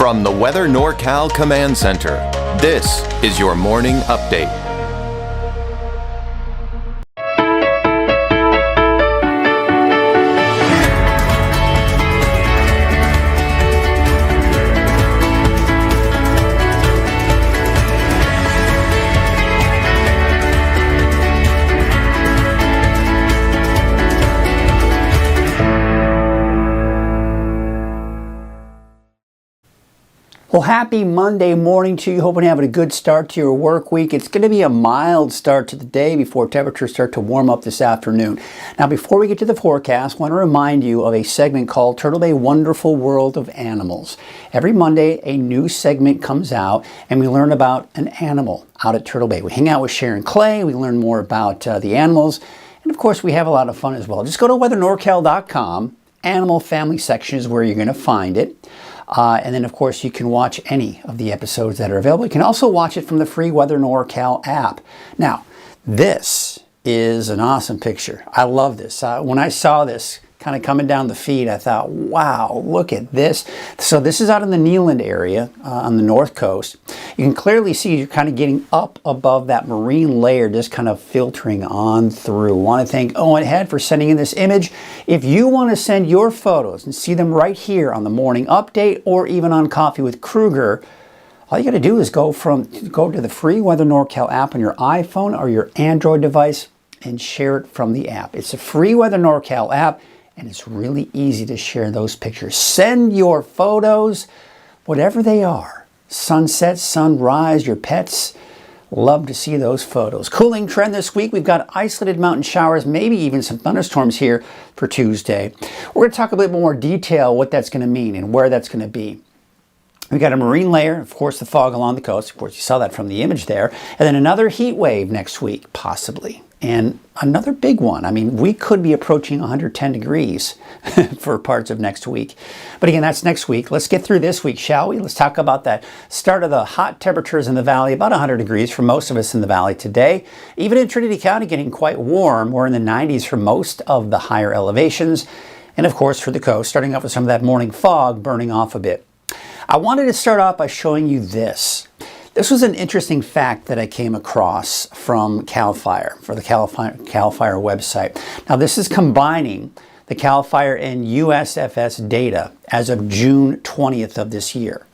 From the Weather NorCal Command Center, this is your morning update. Well, happy Monday morning to you. Hoping you're having a good start to your work week. It's going to be a mild start to the day before temperatures start to warm up this afternoon. Now, before we get to the forecast, I want to remind you of a segment called Turtle Bay Wonderful World of Animals. Every Monday, a new segment comes out and we learn about an animal out at Turtle Bay. We hang out with Sharon Clay, we learn more about the animals, and of course, we have a lot of fun as well. Just go to weathernorcal.com. Animal Family section is where you're going to find it. And then, of course, you can watch any of the episodes that are available. You can also watch it from the free Weather NorCal app. Now, this is an awesome picture. I love this. When I saw this kind of coming down the feed, I thought, wow, look at this. So this is out in the Neeland area on the north coast. You can clearly see you're kind of getting up above that marine layer, just kind of filtering on through. I want to thank Owen Head for sending in this image. If you want to send your photos and see them right here on the morning update or even on Coffee with Kruger, all you got to do is go to the free Weather NorCal app on your iPhone or your Android device and share it from the app. It's a free Weather NorCal app, and it's really easy to share those pictures. Send your photos, whatever they are. Sunset, sunrise, your pets. Love to see those photos. Cooling trend this week. We've got isolated mountain showers, maybe even some thunderstorms here for Tuesday. We're going to talk a bit more detail what that's going to mean and where that's going to be. We got a marine layer, of course, the fog along the coast. Of course, you saw that from the image there. And then another heat wave next week, possibly. And another big one. I mean, we could be approaching 110 degrees for parts of next week. But again, that's next week. Let's get through this week, shall we? Let's talk about that start of the hot temperatures in the valley, about 100 degrees for most of us in the valley today. Even in Trinity County, getting quite warm. We're in the 90s for most of the higher elevations. And of course, for the coast, starting off with some of that morning fog burning off a bit. I wanted to start off by showing you this. This was an interesting fact that I came across from CAL FIRE, for the CAL FIRE website. Now, this is combining the CAL FIRE and USFS data as of June 20th of this year.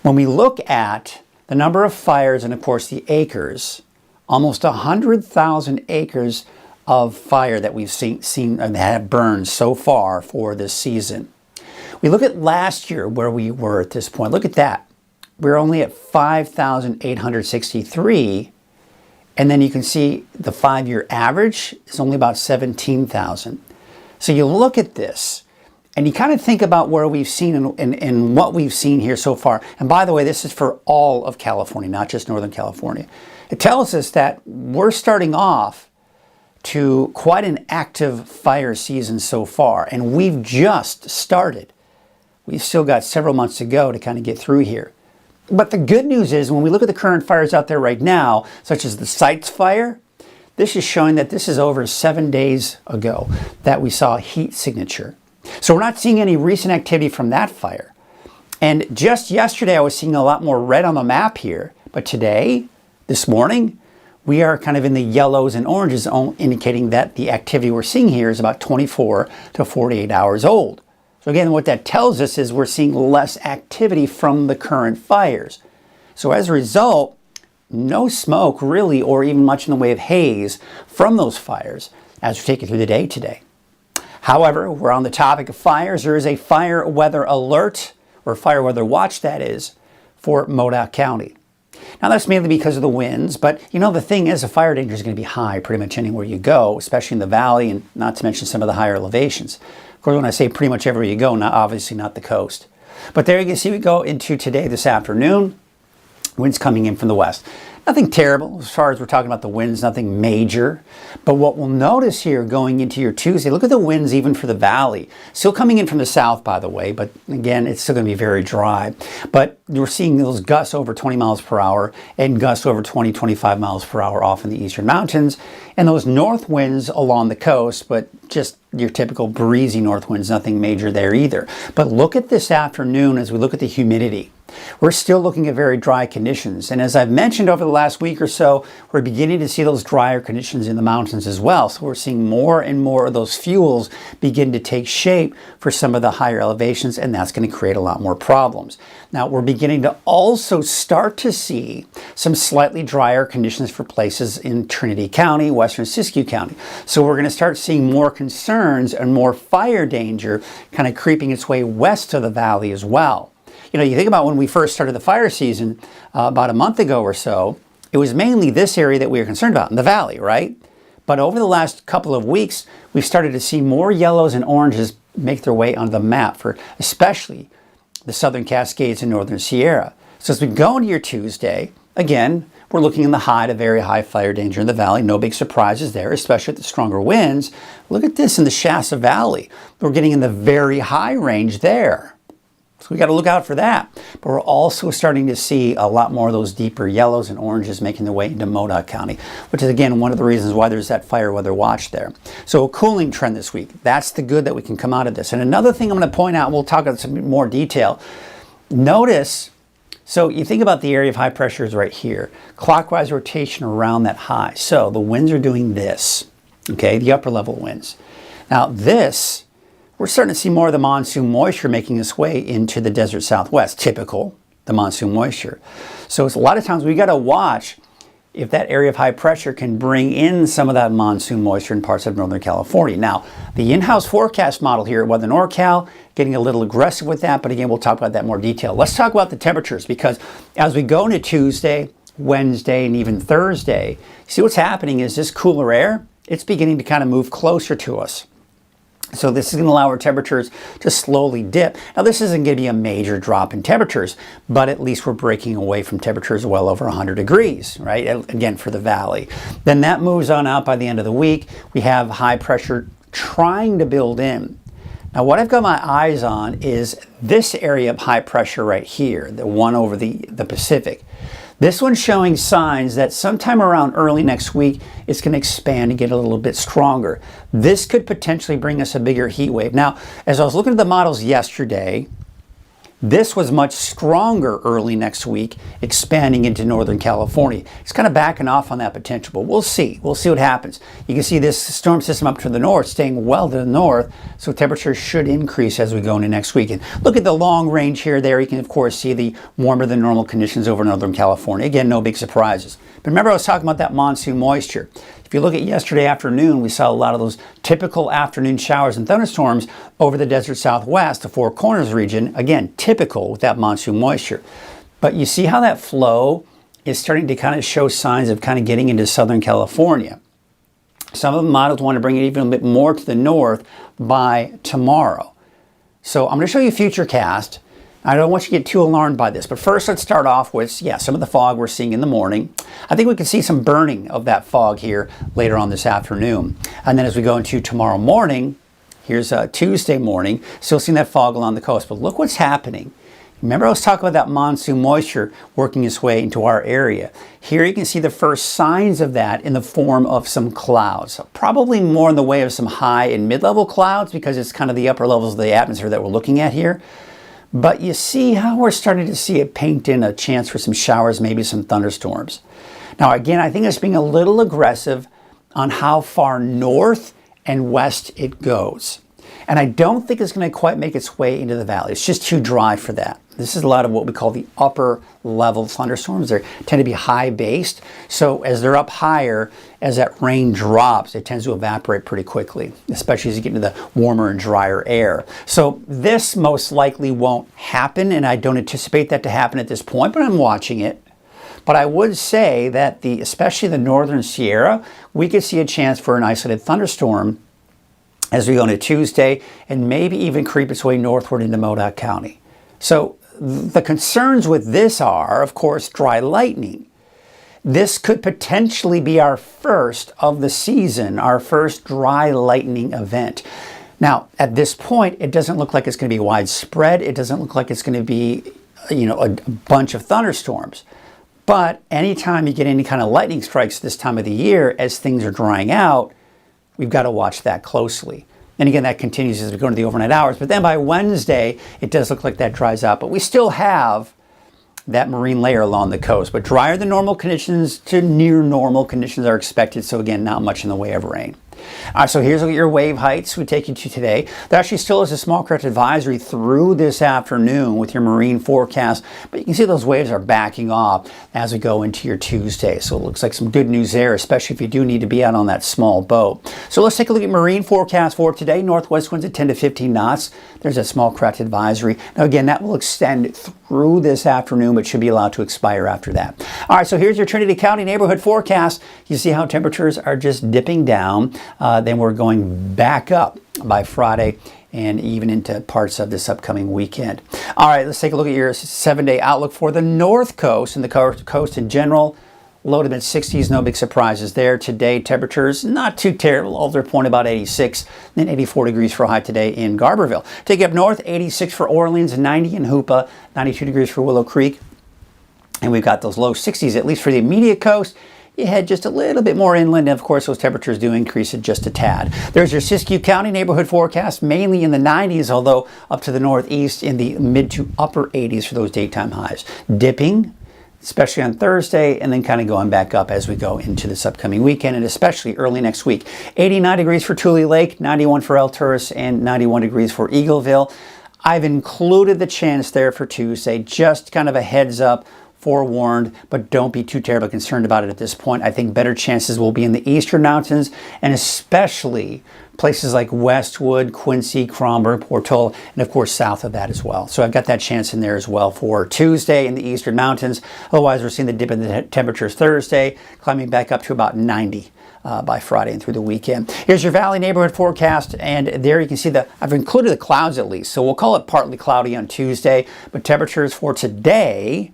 When we look at the number of fires and, of course, the acres, almost 100,000 acres of fire that we've seen that have burned so far for this season. We look at last year where we were at this point. Look at that. We're only at 5,863, and then you can see the 5-year average is only about 17,000. So you look at this, and you kind of think about where we've seen and what we've seen here so far. And by the way, this is for all of California, not just Northern California. It tells us that we're starting off to quite an active fire season so far, and we've just started. We've still got several months to go to kind of get through here. But the good news is when we look at the current fires out there right now, such as the Sites fire, this is showing that this is over 7 days ago that we saw a heat signature. So we're not seeing any recent activity from that fire. And just yesterday I was seeing a lot more red on the map here. But today, this morning, we are kind of in the yellows and oranges, indicating that the activity we're seeing here is about 24 to 48 hours old. So again, what that tells us is we're seeing less activity from the current fires. So as a result, no smoke really, or even much in the way of haze from those fires as we take you through the day today. However, we're on the topic of fires. There is a fire weather alert, or fire weather watch that is, for Modoc County. Now that's mainly because of the winds, but you know the thing is the fire danger is going to be high pretty much anywhere you go, especially in the valley and not to mention some of the higher elevations. Of course, when I say pretty much everywhere you go, obviously not the coast. But there you can see we go into today, this afternoon. Winds coming in from the west. Nothing terrible as far as we're talking about the winds, nothing major. But what we'll notice here going into your Tuesday, look at the winds even for the valley. Still coming in from the south, by the way, but again, it's still going to be very dry. But we're seeing those gusts over 20 miles per hour and gusts over 20, 25 miles per hour off in the eastern mountains. And those north winds along the coast, but just your typical breezy north winds, nothing major there either. But look at this afternoon as we look at the humidity. We're still looking at very dry conditions. And as I've mentioned over the last week or so, we're beginning to see those drier conditions in the mountains as well. So we're seeing more and more of those fuels begin to take shape for some of the higher elevations, and that's going to create a lot more problems. Now, we're beginning to also start to see some slightly drier conditions for places in Trinity County, western Siskiyou County. So we're going to start seeing more concerns and more fire danger kind of creeping its way west of the valley as well. You know, you think about when we first started the fire season about a month ago or so, it was mainly this area that we were concerned about in the valley, right? But over the last couple of weeks, we've started to see more yellows and oranges make their way onto the map for especially the southern Cascades and northern Sierra. So as we go into your Tuesday, again, we're looking in the high to very high fire danger in the valley. No big surprises there, especially with the stronger winds. Look at this in the Shasta Valley. We're getting in the very high range there. So we got to look out for that. But we're also starting to see a lot more of those deeper yellows and oranges making their way into Modoc County, which is, again, one of the reasons why there's that fire weather watch there. So a cooling trend this week. That's the good that we can come out of this. And another thing I'm going to point out, we'll talk about some more detail. Notice, so you think about the area of high pressure is right here. Clockwise rotation around that high. So the winds are doing this, okay, the upper level winds. Now this, we're starting to see more of the monsoon moisture making its way into the desert southwest, typical, the monsoon moisture. So it's a lot of times we got to watch if that area of high pressure can bring in some of that monsoon moisture in parts of Northern California. Now, the in-house forecast model here at Weather NorCal, getting a little aggressive with that, but again, we'll talk about that in more detail. Let's talk about the temperatures, because as we go into Tuesday, Wednesday, and even Thursday, see what's happening is this cooler air, it's beginning to kind of move closer to us. So this is going to allow our temperatures to slowly dip. Now this isn't going to be a major drop in temperatures, but at least we're breaking away from temperatures well over 100 degrees, right? Again, for the valley. Then that moves on out by the end of the week. We have high pressure trying to build in. Now what I've got my eyes on is this area of high pressure right here, the one over the Pacific. This one's showing signs that sometime around early next week, it's going to expand and get a little bit stronger. This could potentially bring us a bigger heat wave. Now, as I was looking at the models yesterday, this was much stronger early next week, expanding into Northern California. It's kind of backing off on that potential, but we'll see. We'll see what happens. You can see this storm system up to the north, staying well to the north, so temperatures should increase as we go into next week. And look at the long range here. There you can, of course, see the warmer than normal conditions over Northern California. Again, no big surprises. But remember, I was talking about that monsoon moisture. If you look at yesterday afternoon, we saw a lot of those typical afternoon showers and thunderstorms over the desert southwest, the Four Corners region. Again, typical with that monsoon moisture. But you see how that flow is starting to kind of show signs of kind of getting into Southern California. Some of the models want to bring it even a bit more to the north by tomorrow. So I'm going to show you Futurecast. I don't want you to get too alarmed by this, but first let's start off with, yeah, some of the fog we're seeing in the morning. I think we can see some burning of that fog here later on this afternoon. And then as we go into tomorrow morning, here's Tuesday morning, still seeing that fog along the coast. But look what's happening. Remember I was talking about that monsoon moisture working its way into our area. Here you can see the first signs of that in the form of some clouds. Probably more in the way of some high and mid-level clouds, because it's kind of the upper levels of the atmosphere that we're looking at here. But you see how we're starting to see it paint in a chance for some showers, maybe some thunderstorms. Now again, I think it's being a little aggressive on how far north and west it goes. And I don't think it's going to quite make its way into the valley. It's just too dry for that. This is a lot of what we call the upper level thunderstorms. They tend to be high based. So as they're up higher, as that rain drops, it tends to evaporate pretty quickly, especially as you get into the warmer and drier air. So this most likely won't happen, and I don't anticipate that to happen at this point, but I'm watching it. But I would say that especially the northern Sierra, we could see a chance for an isolated thunderstorm as we go into Tuesday, and maybe even creep its way northward into Modoc County. So the concerns with this are, of course, dry lightning. This could potentially be our first of the season, our first dry lightning event. Now, at this point, it doesn't look like it's going to be widespread. It doesn't look like it's going to be, a bunch of thunderstorms. But anytime you get any kind of lightning strikes this time of the year, as things are drying out, we've got to watch that closely. And again, that continues as we go into the overnight hours. But then by Wednesday, it does look like that dries out. But we still have that marine layer along the coast. But drier than normal conditions to near normal conditions are expected. So again, not much in the way of rain. All right, so here's what your wave heights we take you to today. There actually still is a small current advisory through this afternoon with your marine forecast, but you can see those waves are backing off as we go into your Tuesday. So it looks like some good news there, especially if you do need to be out on that small boat. So let's take a look at marine forecast for today. Northwest winds at 10 to 15 knots. There's a small current advisory. Now again, that will extend through this afternoon, but should be allowed to expire after that. All right, so here's your Trinity County neighborhood forecast. You see how temperatures are just dipping down. Then we're going back up by Friday and even into parts of this upcoming weekend. All right, let's take a look at your 7-day outlook for the North Coast and the coast in general. Low to mid 60s, no big surprises there. Today, temperatures not too terrible. Alder Point about 86, then 84 degrees for a high today in Garberville. Take you up north, 86 for Orleans, 90 in Hoopa, 92 degrees for Willow Creek. And we've got those low 60s, at least for the immediate coast. You head just a little bit more inland, and of course those temperatures do increase it just a tad. There's your Siskiyou County neighborhood forecast, mainly in the 90s, although up to the northeast in the mid to upper 80s for those daytime highs. Dipping, especially on Thursday, and then kind of going back up as we go into this upcoming weekend, and especially early next week. 89 degrees for Tule Lake, 91 for El Tourist, and 91 degrees for Eagleville. I've included the chance there for Tuesday, just kind of a heads up, forewarned, but don't be too terribly concerned about it at this point. I think better chances will be in the eastern mountains, and especially places like Westwood, Quincy, Cromberg, Portola, and of course south of that as well. So I've got that chance in there as well for Tuesday in the eastern mountains. Otherwise, we're seeing the dip in the temperatures Thursday, climbing back up to about 90 by Friday and through the weekend. Here's your valley neighborhood forecast, and there you can see I've included the clouds at least. So we'll call it partly cloudy on Tuesday, but temperatures for today,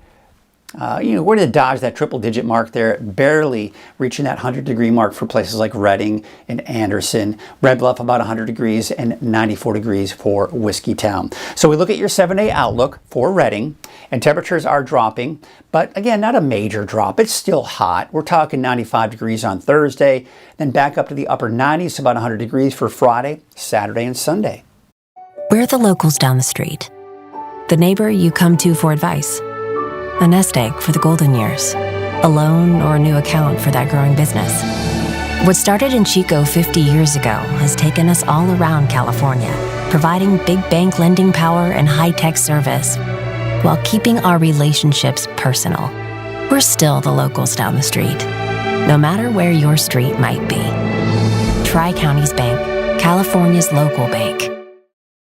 we're going to dodge that triple-digit mark there, barely reaching that 100-degree mark for places like Redding and Anderson. Red Bluff about 100 degrees and 94 degrees for Whiskeytown. So we look at your 7-day outlook for Redding, and temperatures are dropping, but again, not a major drop. It's still hot. We're talking 95 degrees on Thursday, then back up to the upper 90s to about 100 degrees for Friday, Saturday, and Sunday. We're the locals down the street, the neighbor you come to for advice. A nest egg for the golden years, a loan or a new account for that growing business. What started in Chico 50 years ago has taken us all around California, providing big bank lending power and high-tech service while keeping our relationships personal. We're still the locals down the street, no matter where your street might be. Tri-Counties Bank, California's local bank.